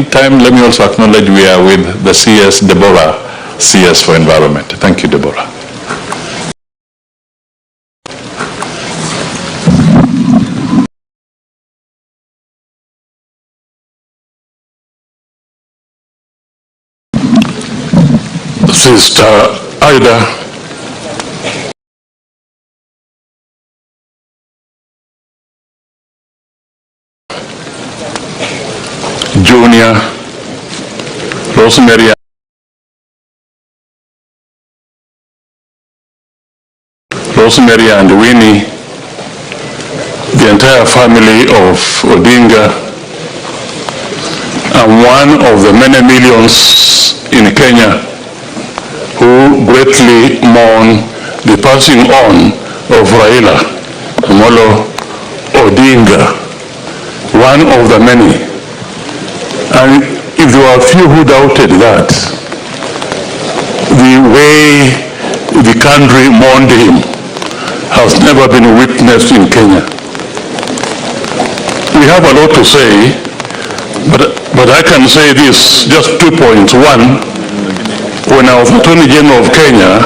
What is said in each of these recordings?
Time, let me also acknowledge we are with the CS, Deborah, CS for Environment. Thank you, Deborah. Sister Ida, Junior, Rosemary and Winnie, the entire family of Odinga, and one of the many millions in Kenya who greatly mourn the passing on of Raila Amolo Odinga, one of the many. And if there were a few who doubted that, the way the country mourned him has never been witnessed in Kenya. We have a lot to say, but I can say this, just 2 points. One, when I was Attorney General of Kenya,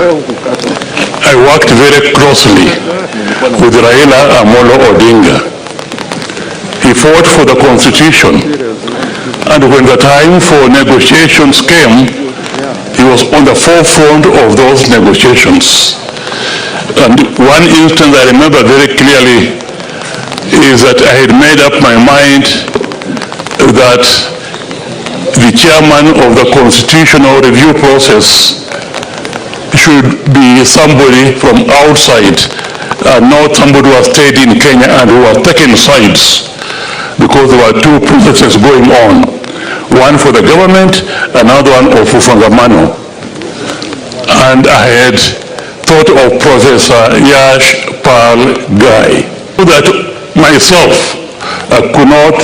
I worked very closely with Raila Amolo Odinga. He fought for the Constitution, and when the time for negotiations came, he was on the forefront of those negotiations. And one instance I remember very clearly is that I had made up my mind that the chairman of the constitutional review process should be somebody from outside, not somebody who has stayed in Kenya and who has taken sides, because there were two processes going on, one for the government, another one of Ufangamano. And I had thought of Professor Yash Pal Guy, that myself could not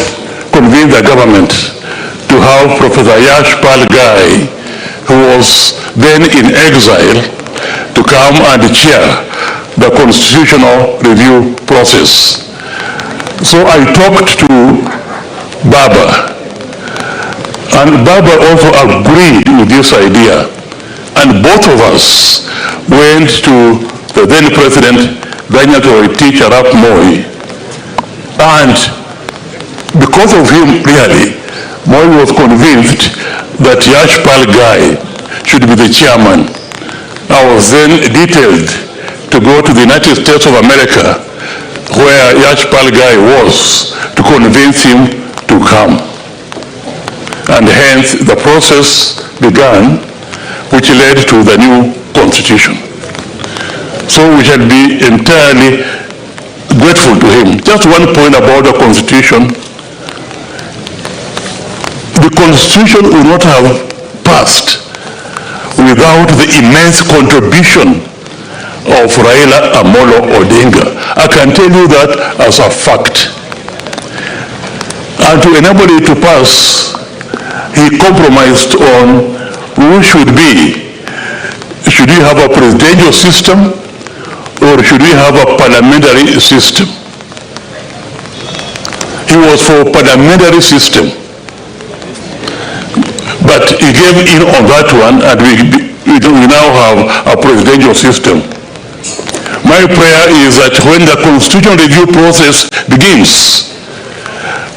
convince the government to have Professor Yash Pal Guy, who was then in exile, to come and chair the constitutional review process. So I talked to Baba, and Baba also agreed with this idea, and both of us went to the then President Daniel Teacher Arap Moi, and because of him, really, Moi was convinced that Yash Pal Guy should be the chairman. I was then detailed to go to the United States of America, where Yash Pal Guy was, to convince him to come. And hence the process began, which led to the new constitution. So we shall be entirely grateful to him. Just one point about the constitution. The constitution would not have passed without the immense contribution of Raila Amolo Odinga. I can tell you that as a fact. And to enable it to pass, he compromised on who should be. Should we have a presidential system, or should we have a parliamentary system? He was for parliamentary system, but he gave in on that one, and we now have a presidential system. My prayer is that when the constitutional review process begins,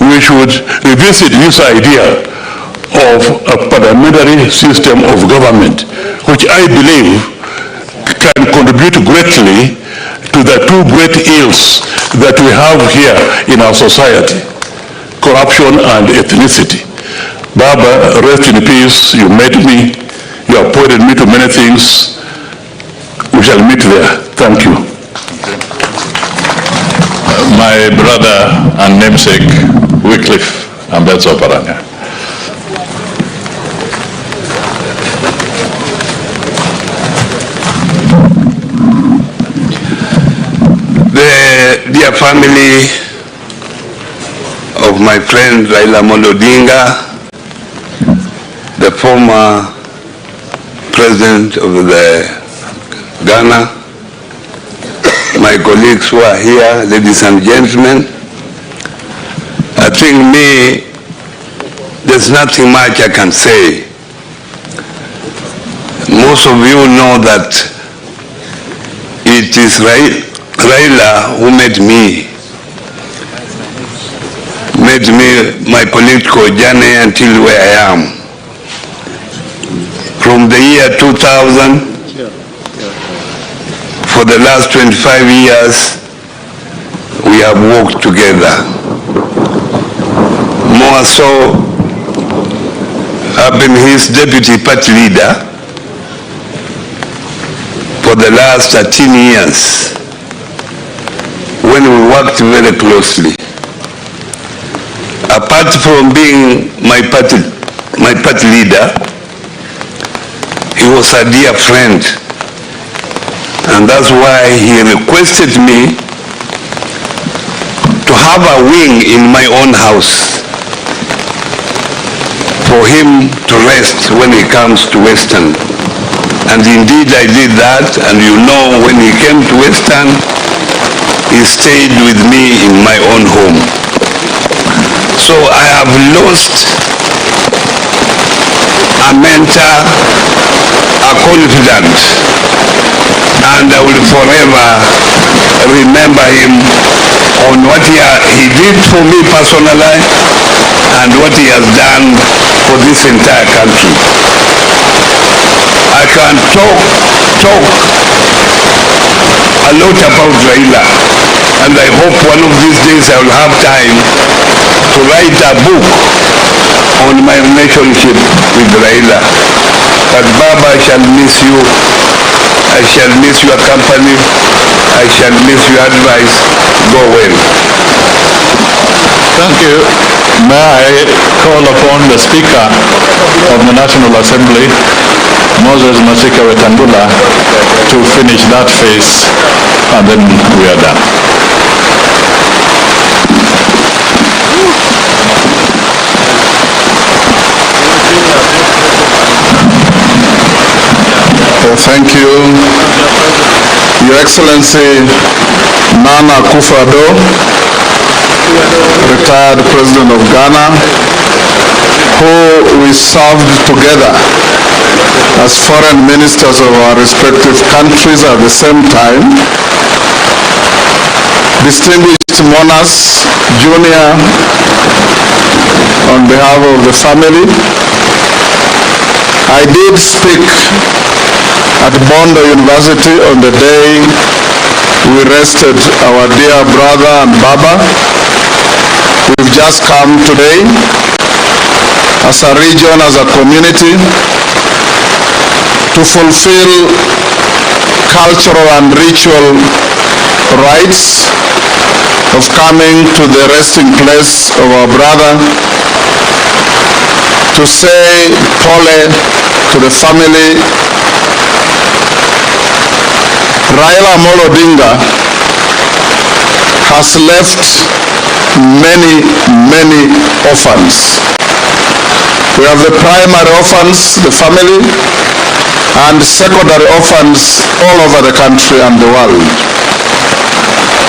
we should revisit this idea of a parliamentary system of government, which I believe can contribute greatly to the two great ills that we have here in our society, corruption and ethnicity. Baba, rest in peace. You made me, you appointed me to many things. We shall meet there. Thank you. My brother and namesake, Wycliffe Ambetsa Oparanya. The dear family of my friend Raila Amolo Odinga, the former president of the Ghana, my colleagues who are here, ladies and gentlemen, I think me there's nothing much I can say. Most of you know that it is Raila who made me my political journey until where I am. From the year 2000, for the last 25 years, we have worked together. More so, I've been his deputy party leader for the last 13 years, when we worked very closely. Apart from being my party leader, he was a dear friend, and that's why he requested me to have a wing in my own house for him to rest when he comes to Western. And indeed I did that, and you know, when he came to Western, he stayed with me in my own home. So I have lost a mentor, a confidant, and I will forever remember him on what he did for me personally and what he has done for this entire country. I can talk a lot about Raila, and I hope one of these days I will have time to write a book on my relationship with Raila. But Baba, I shall miss you. I shall miss your company. I shall miss your advice. Go well. Thank you. May I call upon the Speaker of the National Assembly, Moses Masika Wetangula, to finish that phase, and then we are done. Thank you, Your Excellency Nana Akufo-Addo, retired President of Ghana, who we served together as foreign ministers of our respective countries at the same time. Distinguished monarchs, Junior, on behalf of the family, I did speak at Bondo University on the day we rested our dear brother and Baba. We've just come today as a region, as a community, to fulfill cultural and ritual rites of coming to the resting place of our brother, to say pole to the family. Raila Amolo Odinga has left many orphans. We have the primary orphans, the family, and secondary orphans all over the country and the world,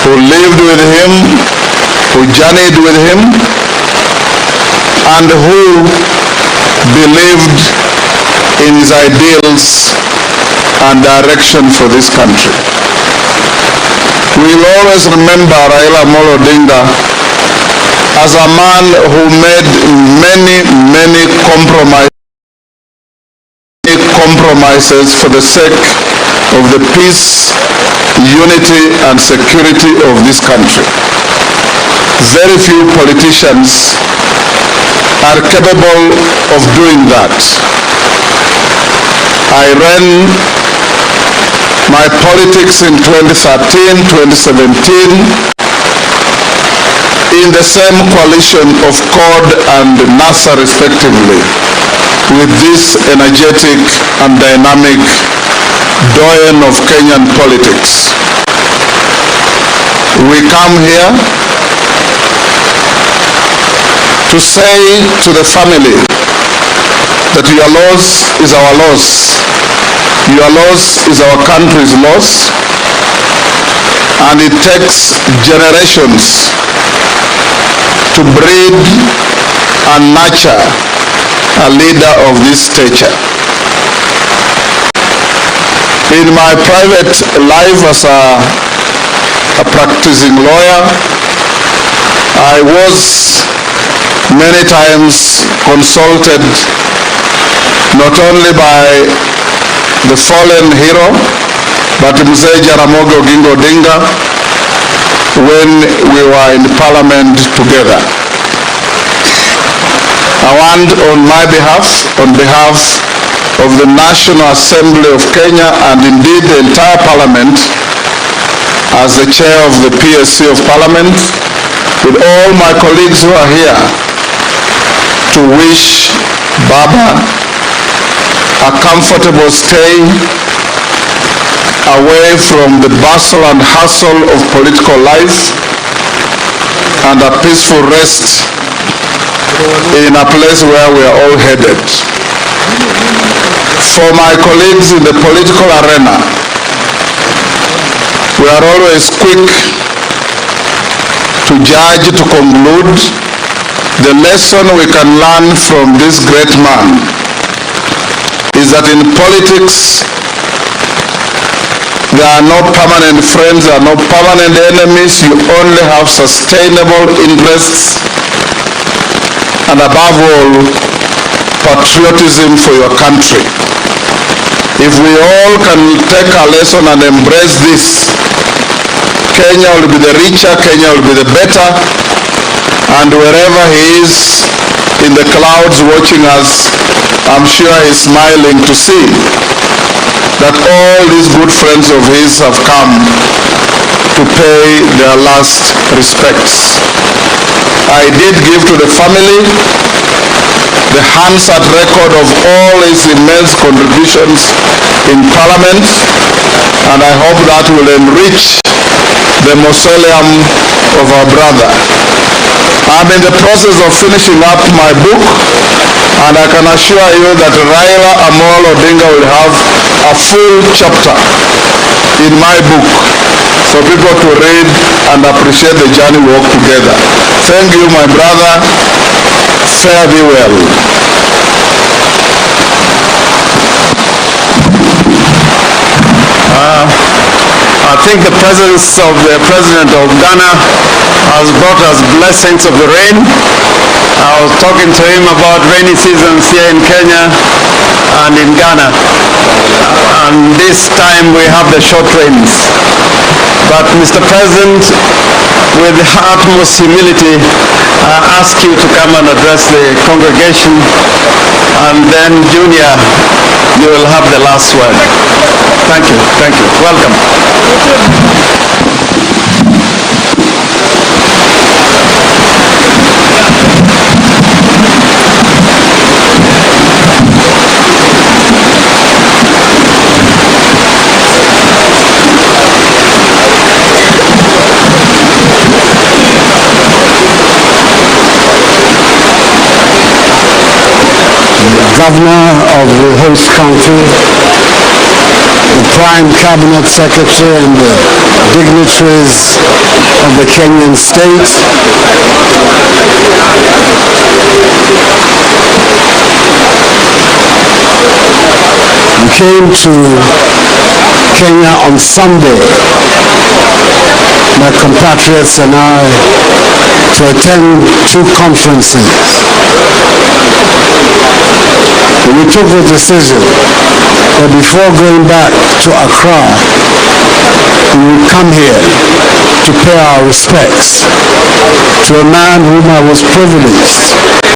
who lived with him, who journeyed with him, and who believed in his ideals and direction for this country. We'll always remember Raila Amolo Odinga as a man who made many compromises for the sake of the peace, unity, and security of this country. Very few politicians are capable of doing that. I ran my politics in 2013, 2017 in the same coalition of CORD and NASA respectively, with this energetic and dynamic doyen of Kenyan politics. We come here to say to the family that your loss is our loss. Your loss is our country's loss, and it takes generations to breed and nurture a leader of this stature. In my private life as a practicing lawyer, I was many times consulted not only by the fallen hero, but Mzee Jaramogi Oginga Odinga when we were in Parliament together. I want on behalf of the National Assembly of Kenya and indeed the entire Parliament, as the chair of the PSC of Parliament, with all my colleagues who are here, to wish Baba a comfortable stay away from the bustle and hustle of political life and a peaceful rest in a place where we are all headed. For my colleagues in the political arena, we are always quick to judge, to conclude. The lesson we can learn from this great man is that in politics, there are no permanent friends, there are no permanent enemies. You only have sustainable interests and above all, patriotism for your country. If we all can take a lesson and embrace this, Kenya will be the richer, Kenya will be the better, and wherever he is in the clouds watching us, I'm sure he's smiling to see that all these good friends of his have come to pay their last respects. I did give to the family the Hansard record of all his immense contributions in Parliament, and I hope that will enrich the mausoleum of our brother. I'm in the process of finishing up my book, and I can assure you that Raila'S Odinga will have a full chapter in my book for people to read and appreciate the journey we walk together. Thank you, my brother. Fare thee well. I think the presence of the President of Ghana has brought us blessings of the rain. I was talking to him about rainy seasons here in Kenya and in Ghana. And this time we have the short rains. But Mr. President, with the utmost humility, I ask you to come and address the congregation, and then Junior, you will have the last word. Thank you, thank you. Welcome. Governor of the host country, the Prime Cabinet Secretary and the dignitaries of the Kenyan state, we came to Kenya on Sunday, my compatriots and I, to attend 2 conferences. We took the decision that before going back to Accra, we would come here to pay our respects to a man whom I was privileged